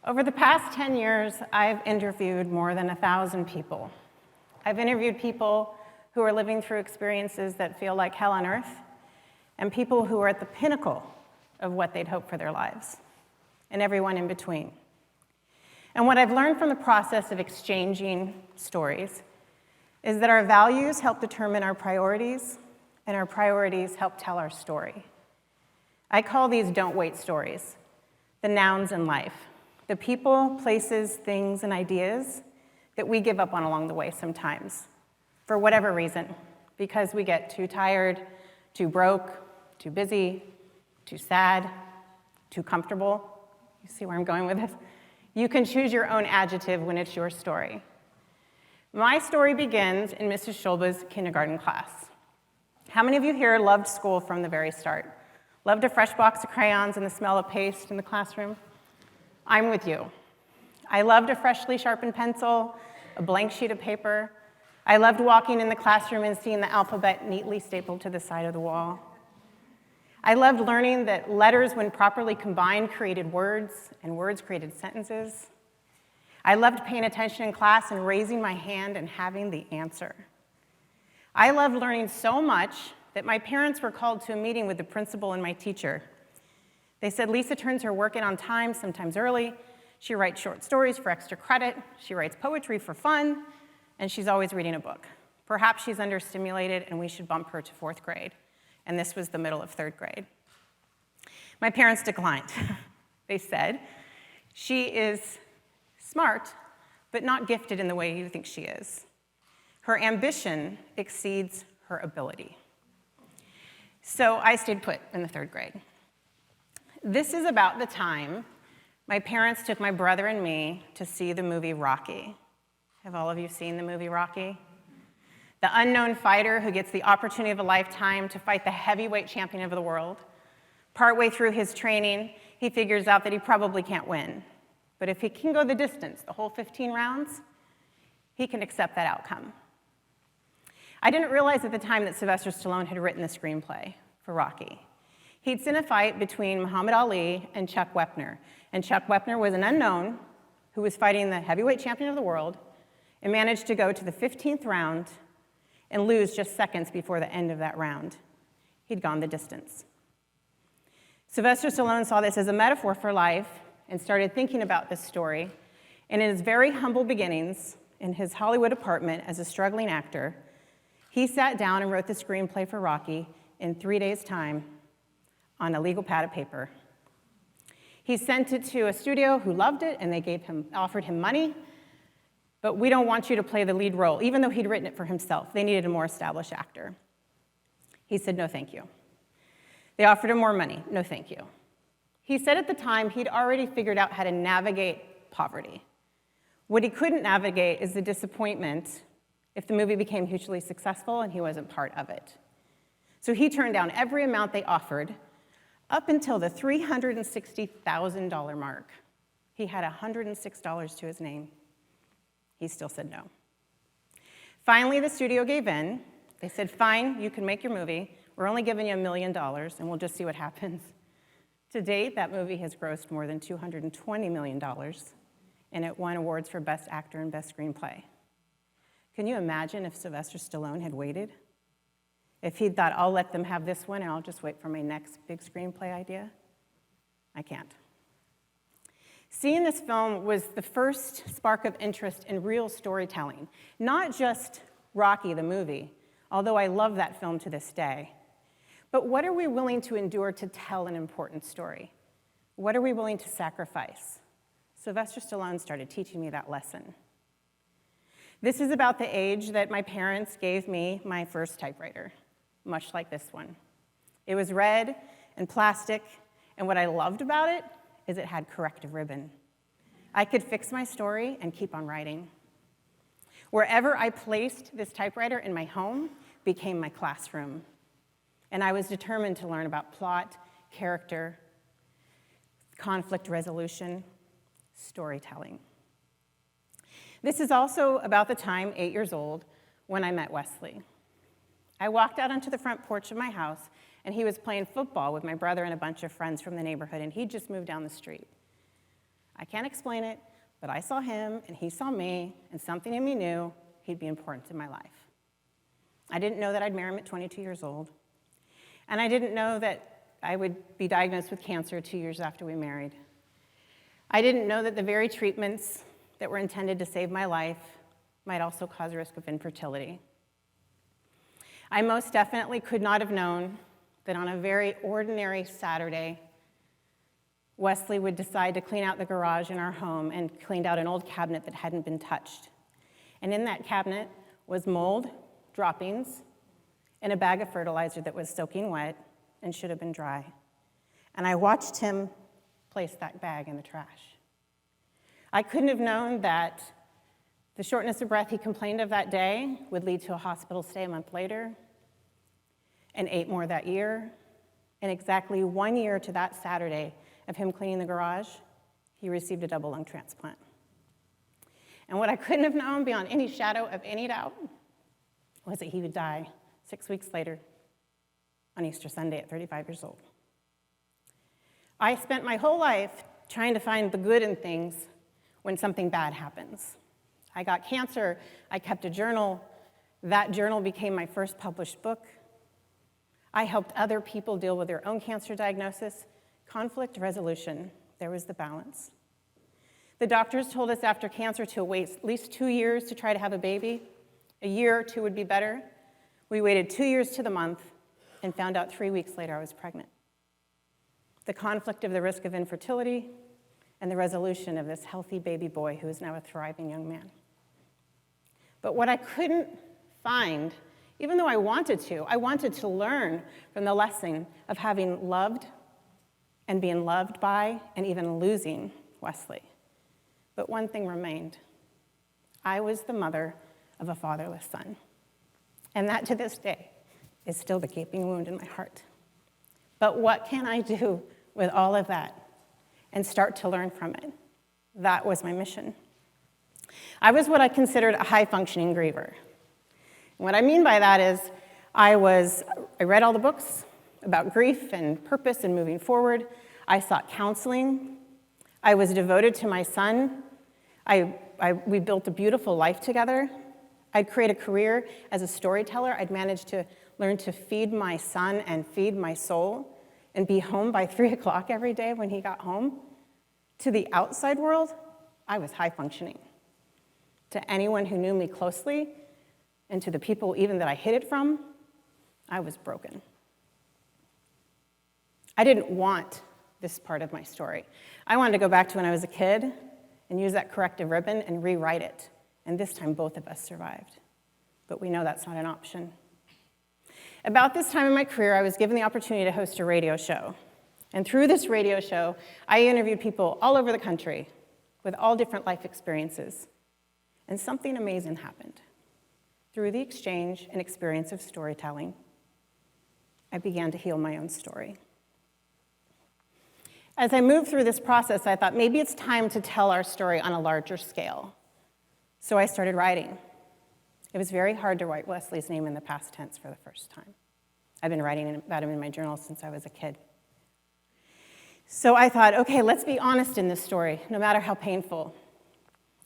Over the past 10 years, I've interviewed more than 1,000 people. I've interviewed people who are living through experiences that feel like hell on earth, and people who are at the pinnacle of what they'd hoped for their lives, and everyone in between. And what I've learned from the process of exchanging stories is that our values help determine our priorities, and our priorities help tell our story. I call these don't wait stories, the nouns in life, the people, places, things, and ideas that we give up on along the way sometimes, for whatever reason, because we get too tired, too broke, too busy, too sad, too comfortable. You see where I'm going with this? You can choose your own adjective when it's your story. My story begins in Mrs. Schulbe's kindergarten class. How many of you here loved school from the very start? Loved a fresh box of crayons and the smell of paste in the classroom? I'm with you. I loved a freshly sharpened pencil, a blank sheet of paper. I loved walking in the classroom and seeing the alphabet neatly stapled to the side of the wall. I loved learning that letters, when properly combined, created words, and words created sentences. I loved paying attention in class and raising my hand and having the answer. I loved learning so much that my parents were called to a meeting with the principal and my teacher. They said, Lisa turns her work in on time, sometimes early. She writes short stories for extra credit. She writes poetry for fun, and she's always reading a book. Perhaps she's understimulated, and we should bump her to 4th grade. And this was the middle of 3rd grade. My parents declined. They said, she is smart, but not gifted in the way you think she is. Her ambition exceeds her ability. So I stayed put in the 3rd grade. This is about the time my parents took my brother and me to see the movie Rocky. Have all of you seen the movie Rocky? The unknown fighter who gets the opportunity of a lifetime to fight the heavyweight champion of the world. Partway through his training, he figures out that he probably can't win. But if he can go the distance, the whole 15 rounds, he can accept that outcome. I didn't realize at the time that Sylvester Stallone had written the screenplay for Rocky. He'd seen a fight between Muhammad Ali and Chuck Wepner. And Chuck Wepner was an unknown who was fighting the heavyweight champion of the world and managed to go to the 15th round and lose just seconds before the end of that round. He'd gone the distance. Sylvester Stallone saw this as a metaphor for life and started thinking about this story. And in his very humble beginnings, in his Hollywood apartment as a struggling actor, he sat down and wrote the screenplay for Rocky in 3 days' time on a legal pad of paper. He sent it to a studio who loved it, and they offered him money. But we don't want you to play the lead role, even though he'd written it for himself. They needed a more established actor. He said, no, thank you. They offered him more money. No, thank you. He said at the time he'd already figured out how to navigate poverty. What he couldn't navigate is the disappointment if the movie became hugely successful and he wasn't part of it. So he turned down every amount they offered up until the $360,000 mark. He had $106 to his name. He still said no. Finally, the studio gave in. They said, fine, you can make your movie. We're only giving you $1 million, and we'll just see what happens. To date, that movie has grossed more than $220 million, and it won awards for Best Actor and Best Screenplay. Can you imagine if Sylvester Stallone had waited? If he'd thought, I'll let them have this one, and I'll just wait for my next big screenplay idea? I can't. Seeing this film was the first spark of interest in real storytelling, not just Rocky the movie, although I love that film to this day. But what are we willing to endure to tell an important story? What are we willing to sacrifice? Sylvester Stallone started teaching me that lesson. This is about the age that my parents gave me my first typewriter, much like this one. It was red and plastic, and what I loved about it is it had corrective ribbon. I could fix my story and keep on writing. Wherever I placed this typewriter in my home became my classroom. And I was determined to learn about plot, character, conflict resolution, storytelling. This is also about the time, 8 years old, when I met Wesley. I walked out onto the front porch of my house, and he was playing football with my brother and a bunch of friends from the neighborhood, and he'd just moved down the street. I can't explain it, but I saw him, and he saw me, and something in me knew he'd be important in my life. I didn't know that I'd marry him at 22 years old, and I didn't know that I would be diagnosed with cancer 2 years after we married. I didn't know that the very treatments that were intended to save my life might also cause risk of infertility. I most definitely could not have known that on a very ordinary Saturday, Wesley would decide to clean out the garage in our home and cleaned out an old cabinet that hadn't been touched. And in that cabinet was mold, droppings, and a bag of fertilizer that was soaking wet and should have been dry. And I watched him place that bag in the trash. I couldn't have known that the shortness of breath he complained of that day would lead to a hospital stay a month later, and 8 more that year, and exactly 1 year to that Saturday of him cleaning the garage, he received a double lung transplant. And what I couldn't have known beyond any shadow of any doubt was that he would die 6 weeks later on Easter Sunday at 35 years old. I spent my whole life trying to find the good in things when something bad happens. I got cancer, I kept a journal. That journal became my first published book. I helped other people deal with their own cancer diagnosis. Conflict resolution, there was the balance. The doctors told us after cancer to wait at least 2 years to try to have a baby. A year or 2 would be better. We waited 2 years to the month and found out 3 weeks later I was pregnant. The conflict of the risk of infertility and the resolution of this healthy baby boy who is now a thriving young man. But what I couldn't find, even though I wanted to learn from the lesson of having loved and being loved by and even losing Wesley. But one thing remained. I was the mother of a fatherless son. And that to this day is still the gaping wound in my heart. But what can I do with all of that and start to learn from it? That was my mission. I was what I considered a high-functioning griever. And what I mean by that is I read all the books about grief and purpose and moving forward. I sought counseling. I was devoted to my son. We built a beautiful life together. I'd create a career as a storyteller. I'd managed to learn to feed my son and feed my soul and be home by 3 o'clock every day when he got home. To the outside world, I was high functioning. To anyone who knew me closely, and to the people even that I hid it from, I was broken. I didn't want this part of my story. I wanted to go back to when I was a kid and use that corrective ribbon and rewrite it. And this time, both of us survived. But we know that's not an option. About this time in my career, I was given the opportunity to host a radio show. And through this radio show, I interviewed people all over the country with all different life experiences. And something amazing happened. Through the exchange and experience of storytelling, I began to heal my own story. As I moved through this process, I thought maybe it's time to tell our story on a larger scale. So I started writing. It was very hard to write Wesley's name in the past tense for the first time. I've been writing about him in my journal since I was a kid. So I thought, okay, let's be honest in this story, no matter how painful.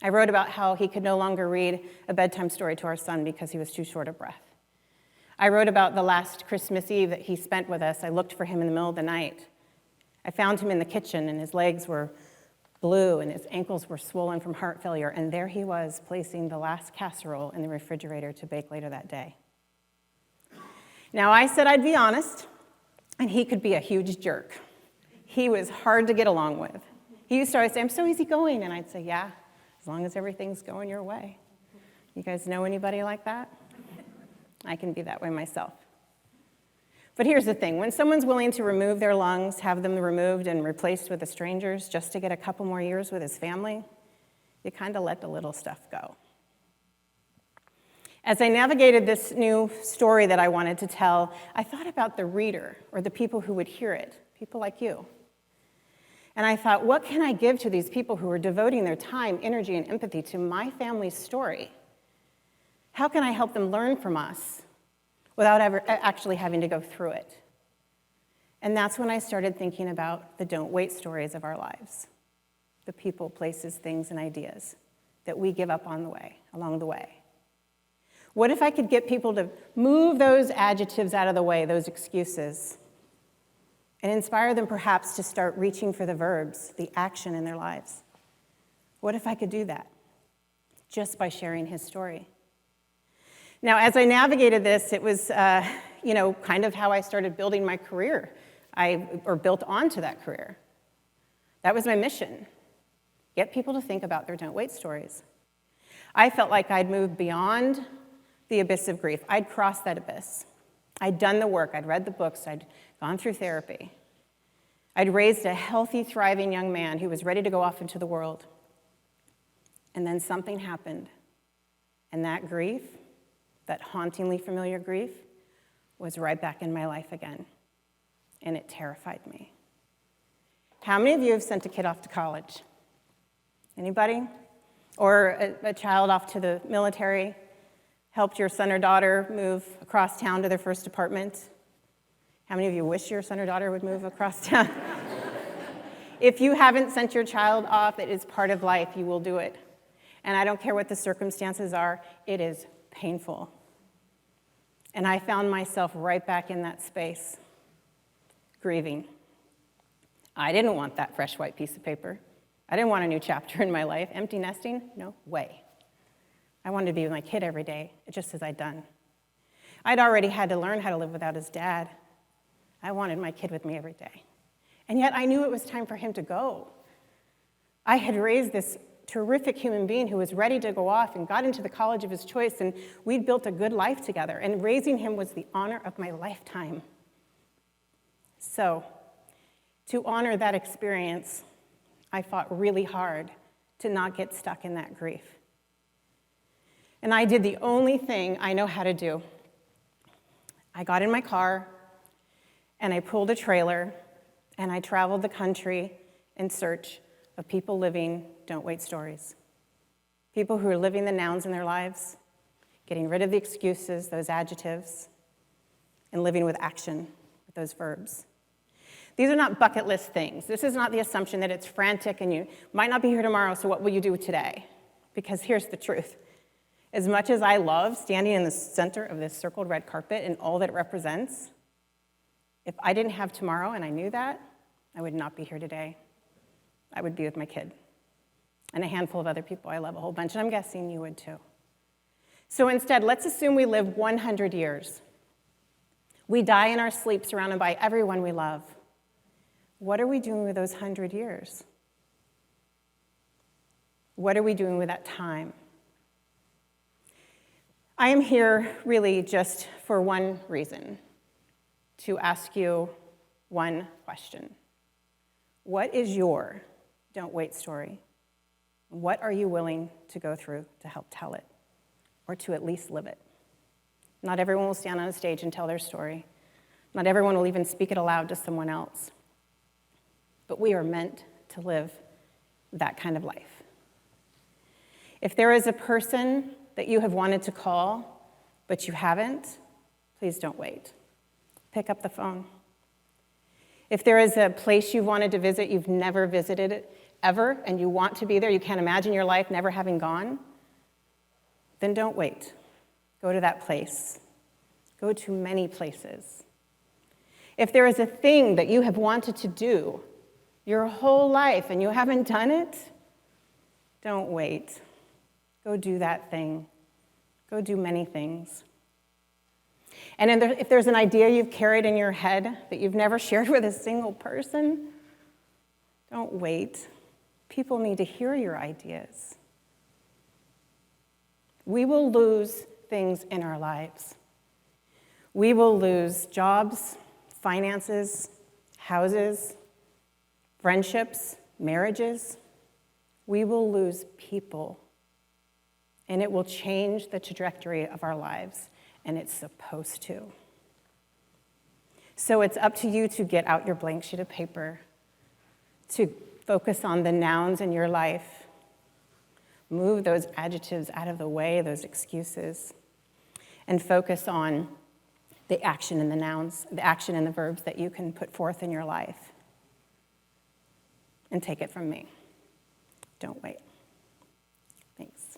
I wrote about how he could no longer read a bedtime story to our son because he was too short of breath. I wrote about the last Christmas Eve that he spent with us. I looked for him in the middle of the night. I found him in the kitchen, and his legs were blue, and his ankles were swollen from heart failure, and there he was, placing the last casserole in the refrigerator to bake later that day. Now, I said I'd be honest, and he could be a huge jerk. He was hard to get along with. He used to always say, "I'm so easygoing," and I'd say, "Yeah, as long as everything's going your way." You guys know anybody like that? I can be that way myself. But here's the thing. When someone's willing to remove their lungs, have them removed and replaced with a stranger's just to get a couple more years with his family, you kind of let the little stuff go. As I navigated this new story that I wanted to tell, I thought about the reader or the people who would hear it, people like you. And I thought, what can I give to these people who are devoting their time, energy, and empathy to my family's story? How can I help them learn from us without ever actually having to go through it? And that's when I started thinking about the don't wait stories of our lives. the people, places, things, and ideas that we give up along the way? What if I could get people to move those adjectives out of the way, those excuses, and inspire them perhaps to start reaching for the verbs, the action in their lives? What if I could do that just by sharing his story? Now, as I navigated this, it was, kind of how I started building my career, or built onto that career. That was my mission. Get people to think about their don't wait stories. I felt like I'd moved beyond the abyss of grief. I'd crossed that abyss. I'd done the work. I'd read the books. I'd gone through therapy. I'd raised a healthy, thriving young man who was ready to go off into the world. And then something happened. And that grief, that hauntingly familiar grief, was right back in my life again. And it terrified me. How many of you have sent a kid off to college? Anybody? Or a child off to the military? Helped your son or daughter move across town to their first apartment? How many of you wish your son or daughter would move across town? If you haven't sent your child off, it is part of life. You will do it. And I don't care what the circumstances are, it is painful. And I found myself right back in that space, grieving. I didn't want that fresh white piece of paper. I didn't want a new chapter in my life. Empty nesting? No way. I wanted to be with my kid every day, just as I'd done. I'd already had to learn how to live without his dad. I wanted my kid with me every day. And yet I knew it was time for him to go. I had raised this terrific human being who was ready to go off and got into the college of his choice, and we'd built a good life together, and raising him was the honor of my lifetime. So, to honor that experience, I fought really hard to not get stuck in that grief. And I did the only thing I know how to do. I got in my car, and I pulled a trailer, and I traveled the country in search of people living don't wait stories. People who are living the nouns in their lives, getting rid of the excuses, those adjectives, and living with action, with those verbs. These are not bucket list things. This is not the assumption that it's frantic and you might not be here tomorrow, so what will you do today? Because here's the truth. As much as I love standing in the center of this circled red carpet and all that it represents, if I didn't have tomorrow and I knew that, I would not be here today. I would be with my kid and a handful of other people I love a whole bunch, and I'm guessing you would too. So instead, let's assume we live 100 years. We die in our sleep surrounded by everyone we love. What are we doing with those 100 years? What are we doing with that time? I am here really just for one reason, to ask you one question. What is your don't wait story? What are you willing to go through to help tell it, or to at least live it? Not everyone will stand on a stage and tell their story. Not everyone will even speak it aloud to someone else. But we are meant to live that kind of life. If there is a person that you have wanted to call, but you haven't, please don't wait. Pick up the phone. If there is a place you've wanted to visit, you've never visited it ever, and you want to be there, you can't imagine your life never having gone, then don't wait. Go to that place. Go to many places. If there is a thing that you have wanted to do your whole life and you haven't done it, don't wait. Go do that thing. Go do many things. And if there's an idea you've carried in your head that you've never shared with a single person, don't wait. People need to hear your ideas. We will lose things in our lives. We will lose jobs, finances, houses, friendships, marriages. We will lose people. And it will change the trajectory of our lives, and it's supposed to. So it's up to you to get out your blank sheet of paper, to focus on the nouns in your life, move those adjectives out of the way, those excuses, and focus on the action in the nouns, the action in the verbs that you can put forth in your life. And take it from me. Don't wait. Thanks.